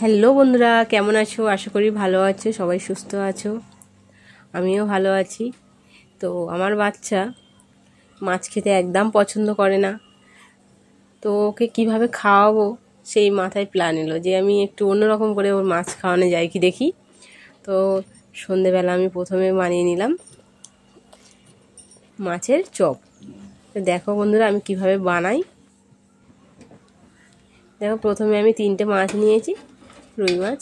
Hello বন্ধুরা, কেমন আছো? আশা করি ভালো আছো, সবাই সুস্থ আছো। আমিও ভালো আছি। তো আমার বাচ্চা মাছ খেতে একদম পছন্দ করে না, তো ওকে কীভাবে খাওয়াবো সেই মাথায় প্ল্যান এলো যে আমি একটু অন্যরকম করে ওর মাছ খাওয়ানো যায় কি দেখি। তো সন্ধেবেলা আমি প্রথমে বানিয়ে নিলাম মাছের চপ। তো দেখো বন্ধুরা আমি কিভাবে বানাই। দেখো প্রথমে আমি 3টে মাছ নিয়েছি, রুই মাছ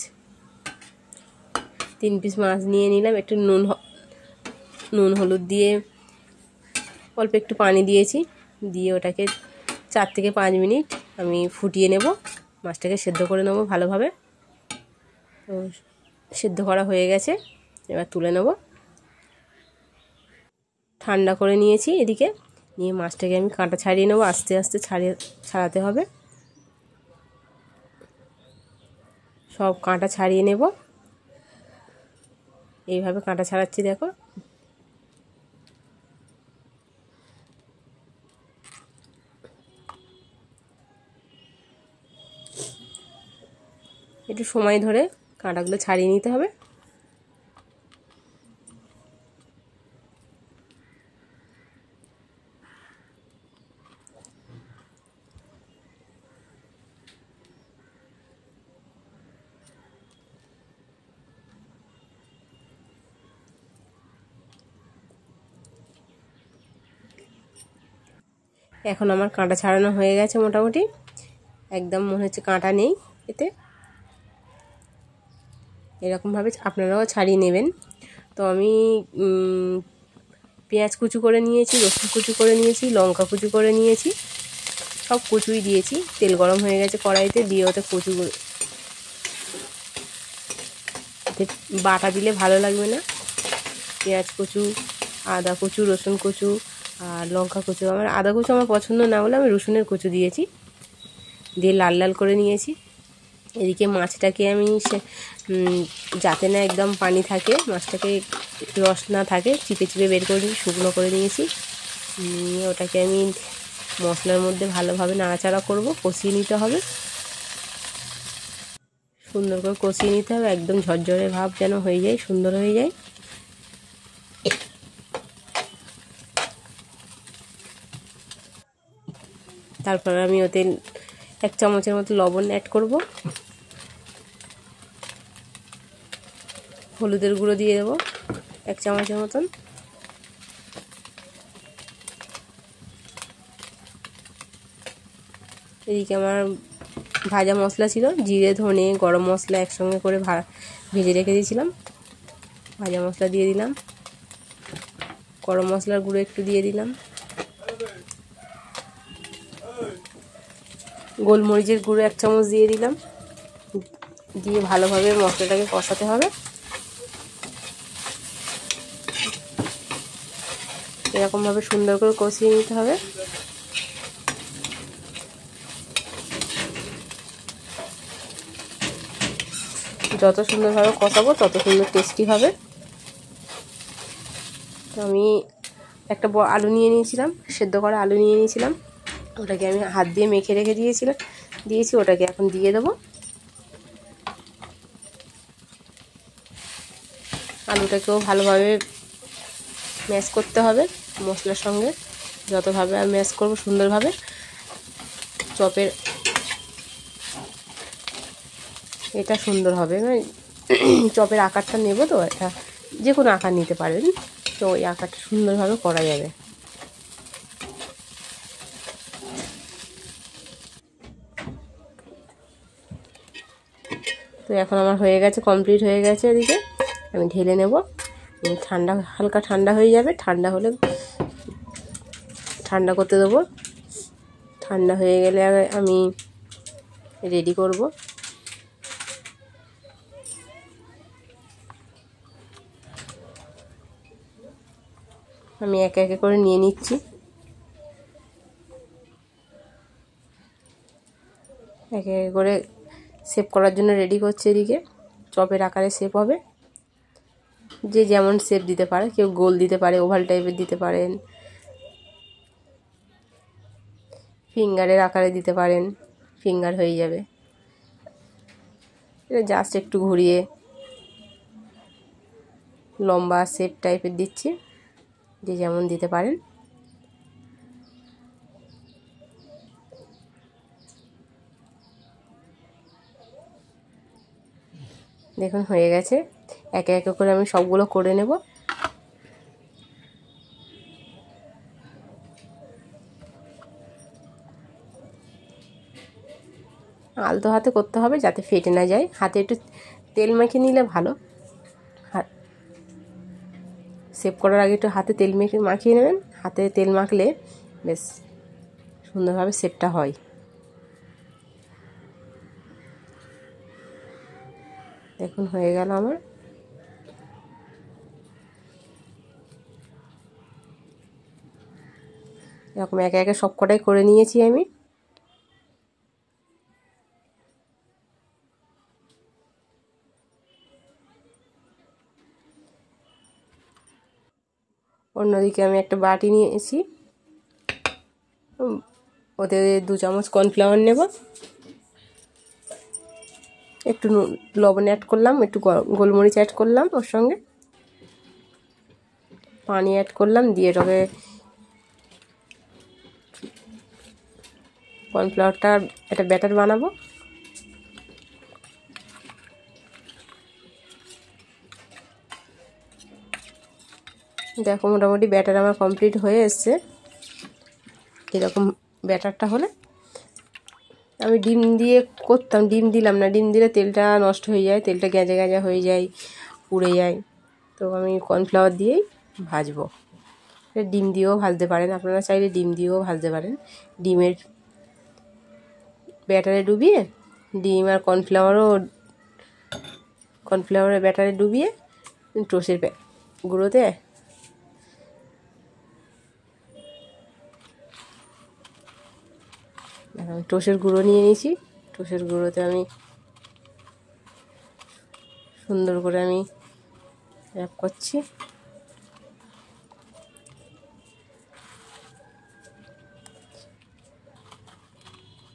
3 পিস মাছ নিয়ে নিলাম। একটু নুন হলুদ দিয়ে অল্প একটু পানি দিয়েছি, দিয়ে ওটাকে 4 থেকে 5 মিনিট আমি ফুটিয়ে নেব। মাছটাকে সেদ্ধ করে নেব ভালোভাবে। তো সেদ্ধ করা হয়ে গেছে, এবার তুলে নেব। ঠান্ডা করে নিয়েছি এদিকে, নিয়ে মাছটাকে আমি কাঁটা ছাড়িয়ে নেব। আস্তে আস্তে ছাড়াতে হবে, সব কাঁটা ছাড়িয়ে নেব। এইভাবে কাঁটা ছাড়াচ্ছি দেখো। একটু সময় ধরে কাঁটাগুলো ছাড়িয়ে নিতে হবে। এখন আমার কাঁটা ছাড়ানো হয়ে গেছে মোটামুটি, একদম মনে হচ্ছে কাঁটা নেই এতে। এরকমভাবে আপনারাও ছাড়িয়ে নেবেন। তো আমি পেঁয়াজ কুচু করে নিয়েছি, রসুন কুচু করে নিয়েছি, লঙ্কা কুচু করে নিয়েছি, সব কুচুই দিয়েছি। তেল গরম হয়ে গেছে কড়াইতে, দিয়ে ওতে কুচু বাটা দিলে ভালো লাগবে না। পেঁয়াজ কুচু, আদা কুচু, রসুন কুচু আর লঙ্কা কুচু। আমার আদা কুচু আমার পছন্দ না বলে আমি রসুনের কুচু দিয়েছি, দিয়ে লাল লাল করে নিয়েছি। এদিকে মাছটাকে আমি যাতে না একদম পানি থাকে, মাছটাকে রস না থাকে চিপে চিপে বের করে নিয়ে শুকনো করে নিয়েছি। নিয়ে ওটাকে আমি মশলার মধ্যে ভালোভাবে নাড়াচাড়া করব, কষিয়ে নিতে হবে। সুন্দর করে কষিয়ে নিতে হবে, একদম ঝরঝরে ভাব যেন হয়ে যায়, সুন্দর হয়ে যায়। তারপর আমি ওতে 1 চামচের মতো লবণ অ্যাড করব, হলুদের গুঁড়ো দিয়ে দেবো 1 চামচের মতন। এদিকে আমার ভাজা মশলা ছিল, জিরে ধনে গরম মশলা একসঙ্গে করে ভেজে রেখে দিয়েছিলাম। ভাজা মশলা দিয়ে দিলাম, গরম মশলার গুঁড়ো একটু দিয়ে দিলাম, গোলমরিচের গুঁড়ো 1 চামচ দিয়ে দিলাম। দিয়ে ভালোভাবে মশলাটাকে কষাতে হবে। এরকমভাবে সুন্দর করে কষিয়ে নিতে হবে। যত সুন্দরভাবে কষাবো তত সুন্দর টেস্টি হবে। তো আমি একটা আলু নিয়ে নিয়েছিলাম, সেদ্ধ করা আলু নিয়ে নিয়েছিলাম, ওটাকে আমি হাত দিয়ে মেখে রেখে দিয়েছি। ওটাকে এখন দিয়ে দেবো। আলুটাকেও ভালোভাবে ম্যাশ করতে হবে মশলার সঙ্গে, যতভাবে আমি ম্যাশ করবো সুন্দরভাবে চপের এটা সুন্দর হবে। চপের আকারটা নেব, তো এটা যে কোনো আকার নিতে পারেন, তো ওই আকারটা সুন্দরভাবে করা যাবে। তো এখন আমার হয়ে গেছে, কমপ্লিট হয়ে গেছে। এদিকে আমি ঢেলে নেব, হালকা ঠান্ডা হয়ে যাবে। ঠান্ডা হলে ঠান্ডা করতে দেবো। ঠান্ডা হয়ে গেলে আমি রেডি করব। আমি একে একে করে নিয়ে নিচ্ছি। একে একে করে শেপ করার জন্য রেডি করছে। এদিকে চপের আকারে শেপ হবে, যে যেমন শেপ দিতে পারে, কেউ গোল দিতে পারে, ওভাল টাইপের দিতে পারেন, ফিঙ্গারের আকারে দিতে পারেন, ফিঙ্গার হয়ে যাবে। এটা জাস্ট একটু ঘুরিয়ে লম্বা শেপ টাইপের দিচ্ছি, যে যেমন দিতে পারেন। দেখুন হয়ে গেছে। একে একে করে আমি সবগুলো করে নেব। আলতো হাতে করতে হবে যাতে ফেটে না যায়। হাতে একটু তেল মাখিয়ে নিলে ভালো। হাত শেপ করার আগে একটু হাতে তেল মাখিয়ে নেবেন। হাতে তেল মাখলে বেশ সুন্দরভাবে শেপটা হয়। দেখুন হয়ে গেল আমার। এরকম একে একে সব কটাই করে নিয়েছি আমি। অন্যদিকে আমি একটা বাটি নিয়েছি, ওতে 2 চামচ কর্নফ্লাওয়ার নেব, একটু লবণ অ্যাড করলাম, একটু গোলমরিচ অ্যাড করলাম, ওর সঙ্গে পানি অ্যাড করলাম, দিয়ে এটাকে কর্নফ্লাওয়ারটা একটা ব্যাটার বানাবো। দেখো মোটামুটি ব্যাটার আমার কমপ্লিট হয়ে এসছে। এরকম ব্যাটারটা হলে, আমি ডিম দিয়ে করতাম, ডিম দিলাম না, ডিম দিলে তেলটা নষ্ট হয়ে যায়, তেলটা গেঁজা গেঁজা হয়ে যায়, পুড়ে যায়। তো আমি কর্নফ্লাওয়ার দিয়েই ভাজবো। ডিম দিয়েও ভাজতে পারেন, আপনারা চাইলে ডিম দিয়েও ভাজতে পারেন। ডিমের ব্যাটারে ডুবিয়ে, ডিম আর কর্নফ্লাওয়ারের ব্যাটারে ডুবিয়ে টোস্টের গুঁড়োতে আমি টোস্টের গুঁড়ো নিয়ে নিয়েছি। টোস্টের গুঁড়োতে আমি সুন্দর করে আমি র্যাপ করছি।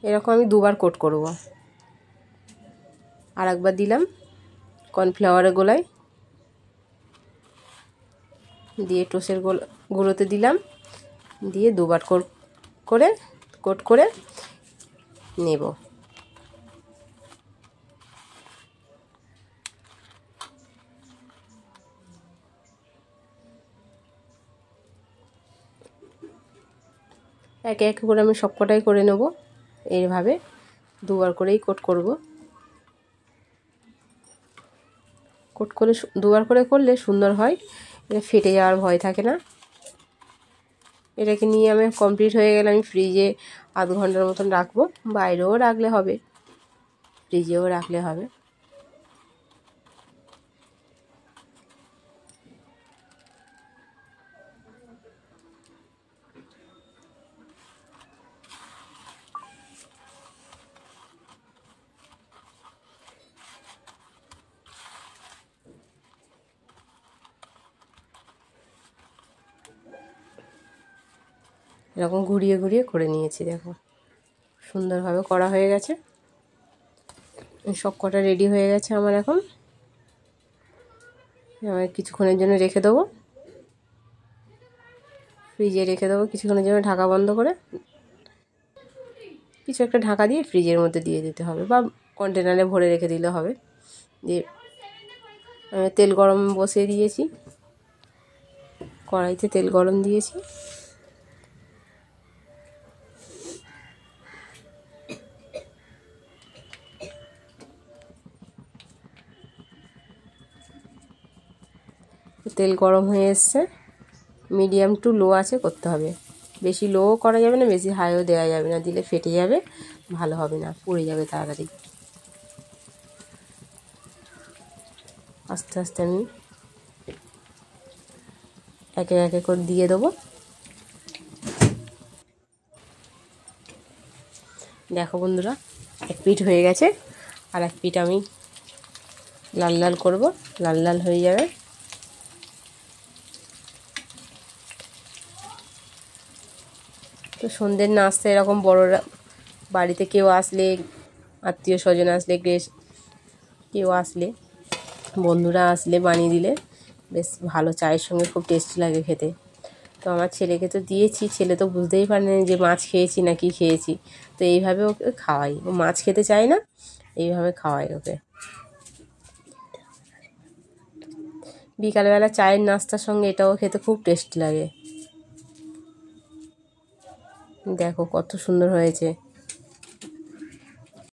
এরকম আমি 2বার কোট করব। আর একবার দিলাম কর্নফ্লাওয়ারের গোলায়, দিয়ে টোস্টের গুঁড়োতে দিলাম, দিয়ে 2বার কোট করে নেব। একে একে করে আমি সবকটাই করে নেব। এইভাবে 2বার করেই কোট করব। কোট করে 2বার করে করলে সুন্দর হয়, এটা ফেটে যাওয়ার ভয় থাকে না। এটাকে নিয়ে আমি কমপ্লিট হয়ে গেলে আমি ফ্রিজে আধ ঘন্টার মতন রাখবো। বাইরেও রাখলে হবে, ফ্রিজেও রাখলে হবে। এরকম ঘুরিয়ে ঘুরিয়ে করে নিয়েছি। দেখো সুন্দরভাবে করা হয়ে গেছে। সব কটা রেডি হয়ে গেছে আমার। এখন আমি কিছুক্ষণের জন্য রেখে দেবো, ফ্রিজে রেখে দেবো কিছুক্ষণের জন্য, ঢাকা বন্ধ করে। কিছু একটা ঢাকা দিয়ে ফ্রিজের মধ্যে দিয়ে দিতে হবে, বা কন্টেনারে ভরে রেখে দিলে হবে। দিয়ে আমি তেল গরম বসিয়ে দিয়েছি, কড়াইতে তেল গরম দিয়েছি। তেল গরম হয়ে এসছে, মিডিয়াম টু লো আছে করতে হবে। বেশি লোও করা যাবে না, বেশি হাইও দেওয়া যাবে না, দিলে ফেটে যাবে, ভালো হবে না, পুড়ে যাবে তাড়াতাড়ি। আস্তে আস্তে আমি একে একে করে দিয়ে দেবো। দেখো বন্ধুরা, এক পিঠ হয়ে গেছে, আর এক পিঠ আমি লাল লাল করব, লাল লাল হয়ে যাবে। তো সন্ধ্যের নাস্তা এরকম বড়রা বাড়িতে কেউ আসলে, আত্মীয় স্বজন আসলে, গেস্ট কেউ আসলে, বন্ধুরা আসলে বানিয়ে দিলে বেশ ভালো, চায়ের সঙ্গে খুব টেস্টি লাগে খেতে। তো আমার ছেলেকে তো দিয়েছি, ছেলে তো বুঝতেই পারেনি যে মাছ খেয়েছি না কি খেয়েছি। তো এইভাবে ওকে খাওয়াই, ও মাছ খেতে চায় না, এইভাবে খাওয়াই ওকে। বিকালবেলা চায়ের নাস্তার সঙ্গে এটাও খেতে খুব টেস্টি লাগে। দেখো কত সুন্দর হয়েছে।